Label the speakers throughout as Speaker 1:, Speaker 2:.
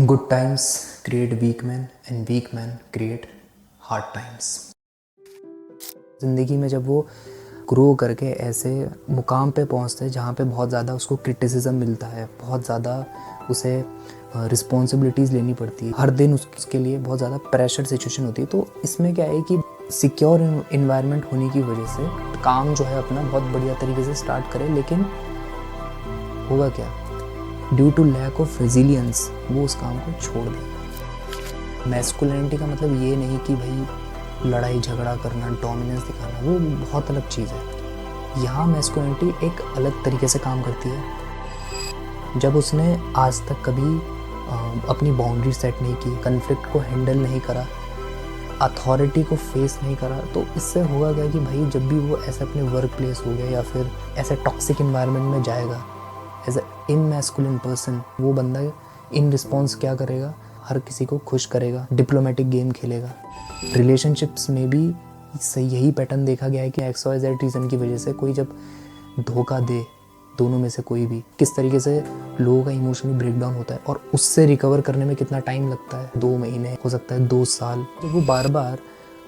Speaker 1: Good times create weak men and weak men create hard times। ज़िंदगी में जब वो ग्रो करके ऐसे मुकाम पे पहुंचते हैं जहाँ पे बहुत ज़्यादा उसको क्रिटिसिज्म मिलता है, बहुत ज़्यादा उसे रिस्पॉन्सिबिलिटीज़ लेनी पड़ती है, हर दिन उसके लिए बहुत ज़्यादा प्रेशर सिचुएशन होती है। तो इसमें क्या है कि सिक्योर इन्वायरमेंट होने की वजह से काम जो है अपना बहुत बढ़िया तरीके से स्टार्ट करे, लेकिन होगा क्या, due to lack of resilience वो उस काम को छोड़ देगा। मैस्कुलिनिटी का मतलब ये नहीं कि भाई लड़ाई झगड़ा करना, डोमिनेंस दिखाना, वो बहुत अलग चीज़ है। यहाँ मैस्कुलिनिटी एक अलग तरीके से काम करती है। जब उसने आज तक कभी अपनी बाउंड्री सेट नहीं की, कन्फ्लिक्ट को हैंडल नहीं करा, अथॉरिटी को फेस नहीं करा, तो इससे होगा क्या कि भाई जब भी वो ऐसे अपने वर्क प्लेस हो गया या फिर ऐसे टॉक्सिक इन्वायरमेंट में जाएगा, एज अ इनमैस्कुलिन पर्सन, वो बंदा इन रिस्पॉन्स क्या करेगा, हर किसी को खुश करेगा, डिप्लोमेटिक गेम खेलेगा। रिलेशनशिप्स में भी यही पैटर्न देखा गया है कि XYZ रीज़न की वजह से कोई जब धोखा दे, दोनों में से कोई भी, किस तरीके से लोगों का इमोशनली ब्रेकडाउन होता है और उससे रिकवर करने में कितना टाइम लगता है, 2 महीने, हो सकता है 2 साल। तो वो बार बार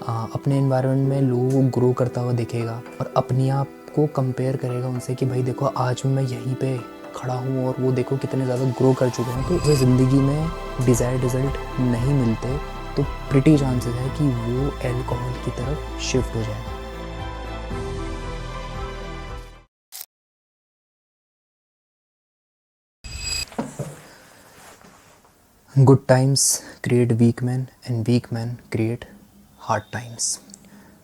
Speaker 1: अपने एनवायरनमेंट में लोगों को ग्रो करता हुआ दिखेगा और अपने आप को कंपेयर करेगा उनसे कि भाई देखो आज मैं यहीं पे खड़ा हूँ और वो देखो कितने ज़्यादा ग्रो कर चुके हैं। तो उसे ज़िंदगी में डिज़ायर्ड रिजल्ट नहीं मिलते तो प्रिटी चांसेस है कि वो एल्कोहल की तरफ शिफ्ट हो जाए। Good times create weak men and weak men create hard times.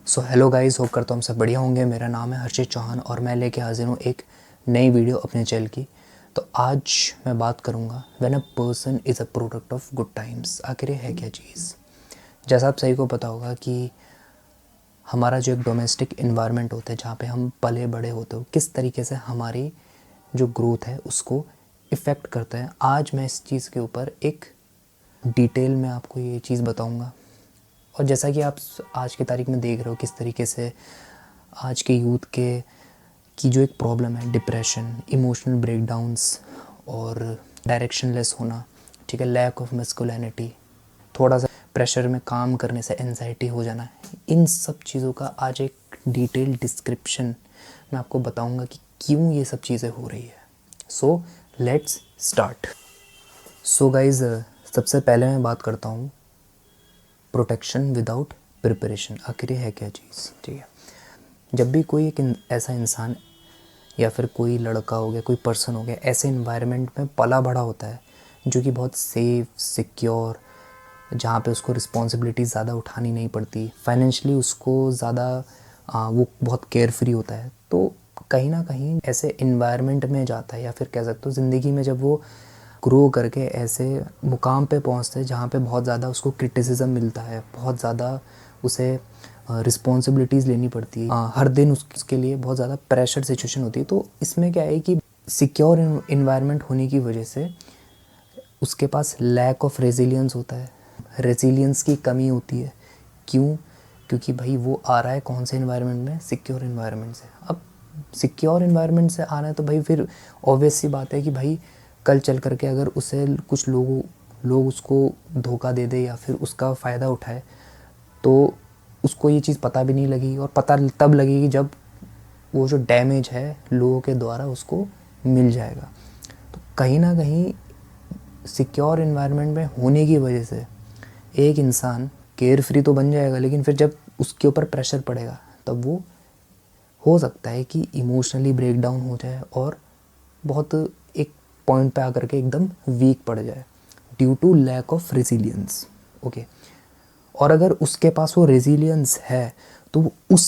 Speaker 1: So hello guys, hope करता हूँ हम सब बढ़िया होंगे। मेरा नाम है हर्षित चौहान और मैं लेके हाजिर हूँ एक नई वीडियो अपने चैनल की। तो आज मैं बात करूँगा when a person is a product of good times. आखिर ये है क्या चीज़। जैसा आप सही को पता होगा कि हमारा जो एक डोमेस्टिक इन्वायरमेंट होता है जहाँ पे हम पले बड़े होते हो, किस तरीके से हमारी जो ग्रोथ है उसको इफ़ेक्ट करता है। आज मैं इस चीज़ के ऊपर एक डिटेल में आपको ये चीज़ बताऊँगा। और जैसा कि आप आज की तारीख में देख रहे हो किस तरीके से आज के यूथ के की जो एक प्रॉब्लम है, डिप्रेशन, इमोशनल ब्रेकडाउन्स और डायरेक्शनलेस होना, ठीक है, लैक ऑफ मैस्कुलिनिटी, थोड़ा सा प्रेशर में काम करने से एंजाइटी हो जाना, इन सब चीज़ों का आज एक डिटेल डिस्क्रिप्शन मैं आपको बताऊंगा कि क्यों ये सब चीज़ें हो रही है। So let's start. So guys, सबसे पहले मैं बात करता हूँ प्रोटेक्शन विदाउट प्रिपरेशन। आखिर है क्या चीज़, ठीक है। जब भी कोई एक ऐसा इंसान या फिर कोई लड़का हो गया, कोई पर्सन हो गया, ऐसे इन्वायरमेंट में पला बड़ा होता है जो कि बहुत सेफ, सिक्योर, जहाँ पे उसको रिस्पॉन्सिबिलिटीज़ ज़्यादा उठानी नहीं पड़ती, फाइनेंशियली उसको ज़्यादा वो बहुत केयर फ्री होता है, तो कहीं ना कहीं ऐसे इन्वायरमेंट में जाता है या फिर कह सकते हो ज़िंदगी में जब वो ग्रो करके ऐसे मुकाम पे पहुँचते हैं जहाँ पे बहुत ज़्यादा उसको क्रिटिसिज्म मिलता है, बहुत ज़्यादा उसे रिस्पॉन्सिबिलिटीज़ लेनी पड़ती है, हर दिन उसके लिए बहुत ज़्यादा प्रेशर सिचुएशन होती है। तो इसमें क्या है कि सिक्योर इन्वायरमेंट होने की वजह से उसके पास लैक ऑफ रेजिलियंस होता है, रेजिलियंस की कमी होती है। क्यों? क्योंकि भाई वो आ रहा है कौन से इन्वायरमेंट में, सिक्योर इन्वायरमेंट से। अब सिक्योर इन्वायरमेंट से आ रहा है तो भाई फिर ऑब्वियस सी बात है कि भाई कल चल करके अगर उसे कुछ लोग उसको धोखा दे दे या फिर उसका फ़ायदा उठाए तो उसको ये चीज़ पता भी नहीं लगेगी, और पता तब लगेगी जब वो जो डैमेज है लोगों के द्वारा उसको मिल जाएगा। तो कहीं ना कहीं सिक्योर इन्वायरमेंट में होने की वजह से एक इंसान केयर फ्री तो बन जाएगा, लेकिन फिर जब उसके ऊपर प्रेशर पड़ेगा तब वो हो सकता है कि इमोशनली ब्रेक डाउन हो जाए और बहुत एक पॉइंट पे आकर के एकदम वीक पड़ जाए due to lack of resilience. Okay, और अगर उसके पास वो रेजिलियंस है तो वो उस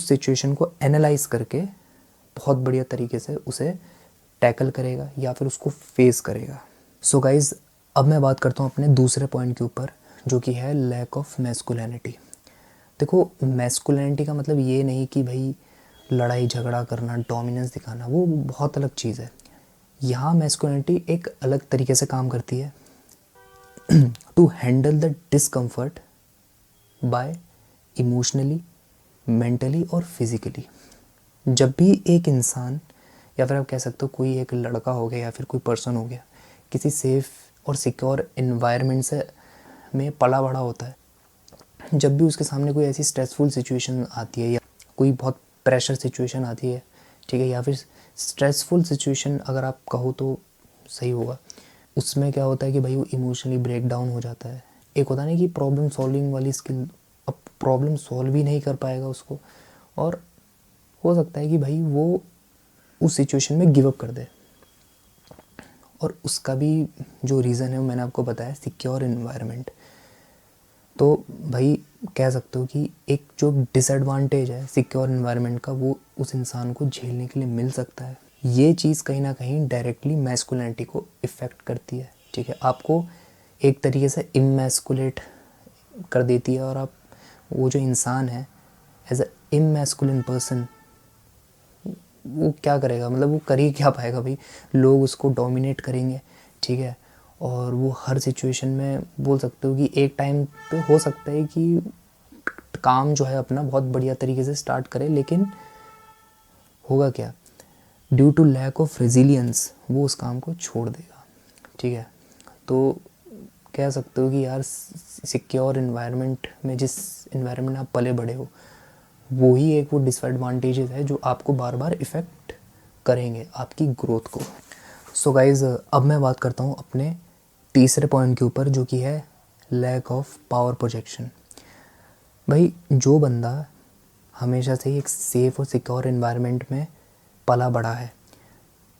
Speaker 1: सिचुएशन को एनालाइज करके बहुत बढ़िया तरीके से उसे टैकल करेगा या फिर उसको फेस करेगा। सो गाइज, अब मैं बात करता हूँ अपने दूसरे पॉइंट के ऊपर जो कि है लैक ऑफ मैस्कुलिनिटी। देखो, मैस्कुलिनिटी का मतलब ये नहीं कि भाई लड़ाई झगड़ा करना, डोमिनेंस दिखाना, वो बहुत अलग चीज़ है। यहाँ मैस्कुलिनिटी एक अलग तरीके से काम करती है to handle the discomfort by emotionally, mentally और फिज़िकली। जब भी एक इंसान या फिर आप कह सकते हो कोई एक लड़का हो गया या फिर कोई पर्सन हो गया किसी सेफ और सिक्योर इन्वायरमेंट से में पला बड़ा होता है, जब भी उसके सामने कोई ऐसी स्ट्रेसफुल सिचुएशन आती है या कोई बहुत प्रेशर सिचुएशन आती है, ठीक है, या फिर स्ट्रेसफुल सिचुएशन अगर आप कहो तो सही होगा, उसमें क्या होता है कि भाई वो इमोशनली ब्रेक डाउन हो जाता है। एक होता है ना कि प्रॉब्लम सॉल्विंग वाली स्किल, अब प्रॉब्लम सॉल्व ही नहीं कर पाएगा उसको, और हो सकता है कि भाई वो उस सिचुएशन में गिव अप कर दे। और उसका भी जो रीज़न है वो मैंने आपको बताया, सिक्योर इन्वायरमेंट। तो भाई कह सकते हो कि एक जो डिसएडवांटेज है सिक्योर इन्वायरमेंट का, वो उस इंसान को झेलने के लिए मिल सकता है। ये चीज़ कहीं ना कहीं डायरेक्टली मैस्कुलिनिटी को इफ़ेक्ट करती है, ठीक है, आपको एक तरीके से इमैस्कुलेट कर देती है, और आप वो जो इंसान है एज अ इमैस्कुलिन पर्सन, वो क्या करेगा, मतलब वो कर ही क्या पाएगा भाई, लोग उसको डोमिनेट करेंगे, ठीक है, और वो हर सिचुएशन में बोल सकते हो कि एक टाइम पे हो सकता है कि काम जो है अपना बहुत बढ़िया तरीके से स्टार्ट करे, लेकिन होगा क्या, due to lack of resilience वो उस काम को छोड़ देगा, ठीक है। तो कह सकते हो कि यार सिक्योर इन्वायरमेंट में, जिस इन्वायरमेंट में आप पले बड़े हो, वो ही एक वो डिसएडवांटेजेस है जो आपको बार बार इफ़ेक्ट करेंगे आपकी ग्रोथ को। सो गाइज़, अब मैं बात करता हूँ अपने तीसरे पॉइंट के ऊपर, जो कि है लैक ऑफ पावर प्रोजेक्शन। भाई जो बंदा हमेशा से ही एक सेफ़ और सिक्योर इन्वायरमेंट में पला बड़ा है,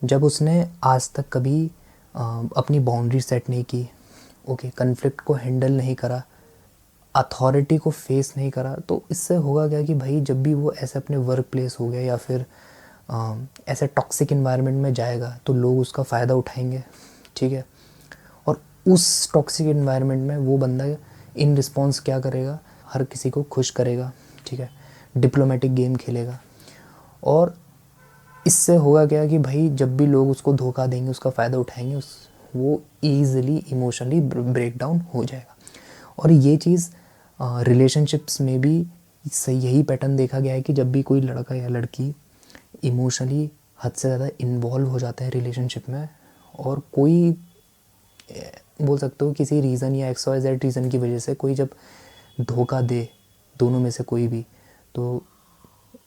Speaker 1: जब उसने आज तक कभी अपनी बाउंड्री सेट नहीं की, ओके, कन्फ्लिक्ट को हैंडल नहीं करा, अथॉरिटी को फेस नहीं करा, तो इससे होगा क्या कि भाई जब भी वो ऐसे अपने वर्क प्लेस हो गया या फिर ऐसे टॉक्सिक इन्वायरमेंट में जाएगा, तो लोग उसका फ़ायदा उठाएंगे, ठीक है। और उस टॉक्सिक इन्वायरमेंट में वो बंदा इन रिस्पॉन्स क्या करेगा, हर किसी को खुश करेगा, ठीक है, डिप्लोमेटिक गेम खेलेगा, और इससे होगा क्या कि भाई जब भी लोग उसको धोखा देंगे, उसका फ़ायदा उठाएंगे, वो ईज़िली इमोशनली ब्रेक डाउन हो जाएगा। और ये चीज़ रिलेशनशिप्स में भी सही यही पैटर्न देखा गया है कि जब भी कोई लड़का या लड़की इमोशनली हद से ज़्यादा इन्वॉल्व हो जाता है रिलेशनशिप में, और कोई बोल सकते हो किसी रीज़न या XYZ रीज़न की वजह से कोई जब धोखा दे, दोनों में से कोई भी, तो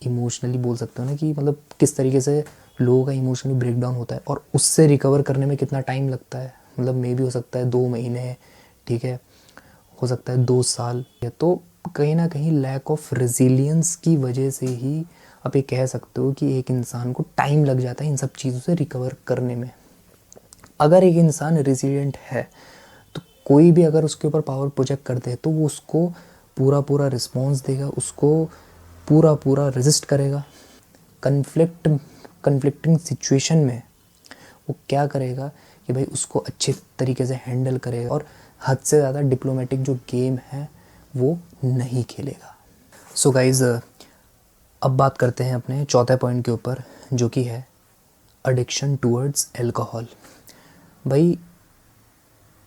Speaker 1: इमोशनली बोल सकते हो ना कि मतलब किस तरीके से लोगों का इमोशनली ब्रेक डाउन होता है, और उससे रिकवर करने में कितना टाइम लगता है, मतलब मे भी हो सकता है 2 महीने, ठीक है, हो सकता है 2 साल। तो कहीं ना कहीं लैक ऑफ रेजिलियंस की वजह से ही आप ये कह सकते हो कि एक इंसान को टाइम लग जाता है इन सब चीज़ों से रिकवर करने में। अगर एक इंसान रेजिलियंट है तो कोई भी अगर उसके ऊपर पावर प्रोजेक्ट कर दे तो वो उसको पूरा रिस्पॉन्स देगा, उसको पूरा रेजिस्ट करेगा। कन्फ्लिक्टिंग सिचुएशन में वो क्या करेगा कि भाई उसको अच्छे तरीके से हैंडल करेगा, और हद से ज़्यादा डिप्लोमेटिक जो गेम है वो नहीं खेलेगा। सो गाइज़, अब बात करते हैं अपने चौथे पॉइंट के ऊपर, जो कि है एडिक्शन टूवर्ड्स अल्कोहल। भाई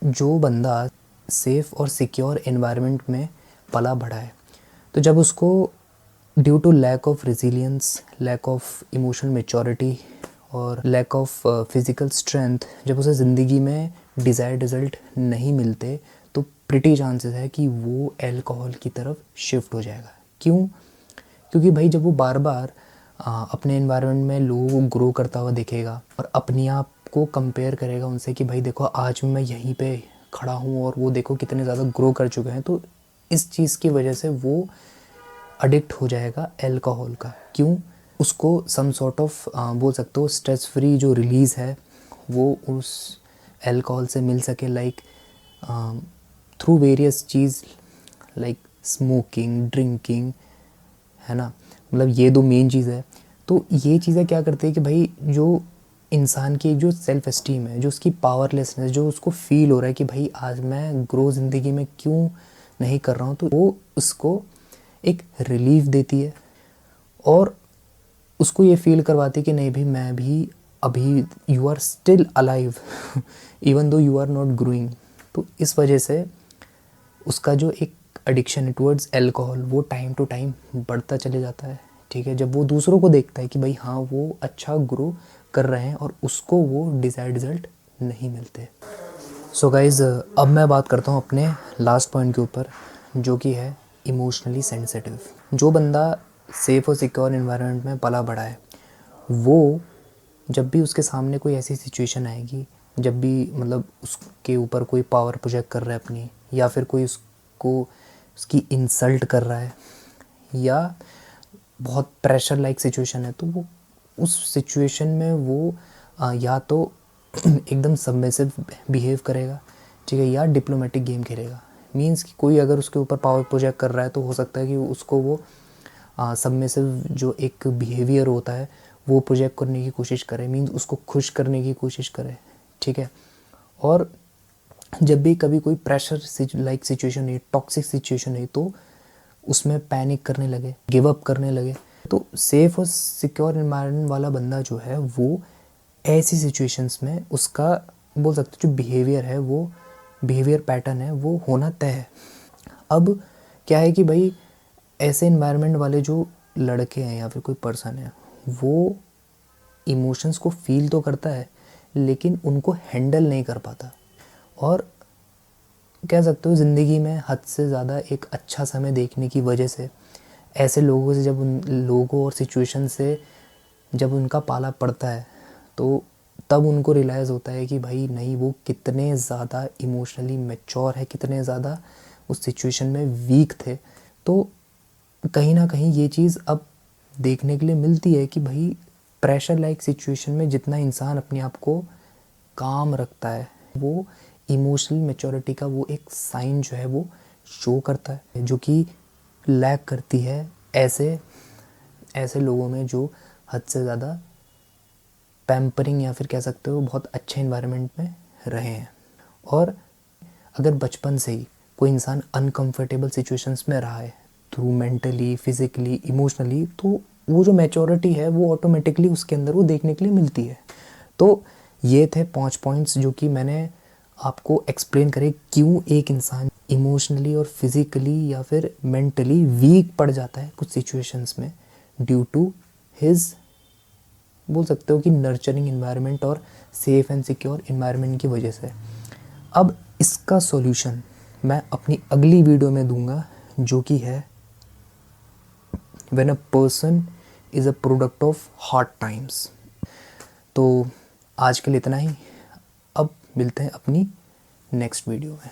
Speaker 1: जो बंदा सेफ़ और सिक्योर एनवायरनमेंट में पला बढ़ा है, तो जब उसको due to lack of resilience, lack of emotional maturity और लैक ऑफ फिज़िकल स्ट्रेंथ, जब उसे ज़िंदगी में डिज़ायर्ड रिज़ल्ट नहीं मिलते, तो प्रिटी चांसेस है कि वो अल्कोहल की तरफ शिफ्ट हो जाएगा। क्यों? क्योंकि भाई जब वो बार बार अपने एनवायरनमेंट में लोगों को ग्रो करता हुआ दिखेगा और अपने आप को कंपेयर करेगा उनसे कि भाई देखो आज मैं यहीं पे खड़ा हूँ और वो देखो कितने ज़्यादा ग्रो कर चुके हैं, तो इस चीज़ की वजह से वो एडिक्ट हो जाएगा अल्कोहल का। क्यों? उसको सम सॉर्ट ऑफ बोल सकते हो स्ट्रेस फ्री जो रिलीज़ है वो उस अल्कोहल से मिल सके, लाइक थ्रू वेरियस चीज़ लाइक स्मोकिंग, ड्रिंकिंग, है ना, मतलब ये 2 मेन चीज़ है। तो ये चीज़ें क्या करती है कि भाई जो इंसान की जो सेल्फ़ एस्टीम है, जो उसकी पावरलेसनेस, जो उसको फील हो रहा है कि भाई आज मैं ग्रो ज़िंदगी में क्यों नहीं कर रहा हूँ, तो वो उसको एक रिलीफ देती है और उसको ये फील करवाती है कि नहीं भाई मैं भी अभी, you are still alive even though you are not growing. तो इस वजह से उसका जो एक एडिक्शन है टुवर्ड्स अल्कोहल वो टाइम टू टाइम बढ़ता चले जाता है, ठीक है। जब वो दूसरों को देखता है कि भाई हाँ वो अच्छा ग्रो कर रहे हैं और उसको वो डिज़ायर्ड रिजल्ट नहीं मिलते। सो गाइज़ अब मैं बात करता हूँ अपने लास्ट पॉइंट के ऊपर, जो कि है इमोशनली सेंसिटिव। जो बंदा सेफ़ और सिक्योर इन्वायरमेंट में पला बड़ा है, वो जब भी उसके सामने कोई ऐसी सिचुएशन आएगी, जब भी मतलब उसके ऊपर कोई पावर प्रोजेक्ट कर रहा है अपनी, या फिर कोई उसको उसकी इंसल्ट कर रहा है, या बहुत प्रेशर लाइक सिचुएशन है, तो वो उस सिचुएशन में वो या तो एकदम सबमिसिव बिहेव करेगा, ठीक है, या डिप्लोमेटिक गेम खेलेगा। मींस कि कोई अगर उसके ऊपर पावर प्रोजेक्ट कर रहा है तो हो सकता है कि उसको वो सबमिसिव जो एक बिहेवियर होता है वो प्रोजेक्ट करने की कोशिश करे, मींस उसको खुश करने की कोशिश करे, ठीक है। और जब भी कभी कोई प्रेशर लाइक सिचुएशन है, टॉक्सिक सिचुएशन है, तो उसमें पैनिक करने लगे, गिव अप करने लगे। तो सेफ़ और सिक्योर एनवायरनमेंट वाला बंदा जो है वो ऐसी सिचुएशंस में उसका बोल सकते जो बिहेवियर है, वो बिहेवियर पैटर्न है, वो होना तय है। अब क्या है कि भाई ऐसे एनवायरनमेंट वाले जो लड़के हैं या फिर कोई पर्सन है, वो इमोशंस को फील तो करता है लेकिन उनको हैंडल नहीं कर पाता। और कह सकते हो ज़िंदगी में हद से ज़्यादा एक अच्छा समय देखने की वजह से ऐसे लोगों से, जब उन लोगों और सिचुएशन से जब उनका पाला पड़ता है, तो तब उनको रियलाइज़ होता है कि भाई नहीं, वो कितने ज़्यादा इमोशनली मैच्योर है, कितने ज़्यादा उस सिचुएशन में वीक थे। तो कहीं ना कहीं ये चीज़ अब देखने के लिए मिलती है कि भाई प्रेशर लाइक सिचुएशन में जितना इंसान अपने आप को काम रखता है, वो इमोशनल मैच्योरिटी का वो एक साइन जो है वो शो करता है, जो कि लैक करती है ऐसे ऐसे लोगों में जो हद से ज़्यादा पैम्परिंग या फिर कह सकते हो बहुत अच्छे इन्वायरमेंट में रहे हैं। और अगर बचपन से ही कोई इंसान अनकंफर्टेबल सिचुएशंस में रहा है थ्रू मेंटली, फिज़िकली, इमोशनली, तो वो जो मैच्योरिटी है वो ऑटोमेटिकली उसके अंदर वो देखने के लिए मिलती है। तो ये थे 5 पॉइंट्स जो कि मैंने आपको एक्सप्लेन करे क्यों एक इंसान इमोशनली और फिज़िकली या फिर मेंटली वीक पड़ जाता है कुछ सिचुएशंस में, ड्यू टू हिज बोल सकते हो कि नर्चरिंग इन्वायरमेंट और सेफ़ एंड सिक्योर इन्वायरमेंट की वजह से। अब इसका सॉल्यूशन मैं अपनी अगली वीडियो में दूंगा, जो कि है when a person is a product of hard times. तो आज के लिए इतना ही, अब मिलते हैं अपनी नेक्स्ट वीडियो में।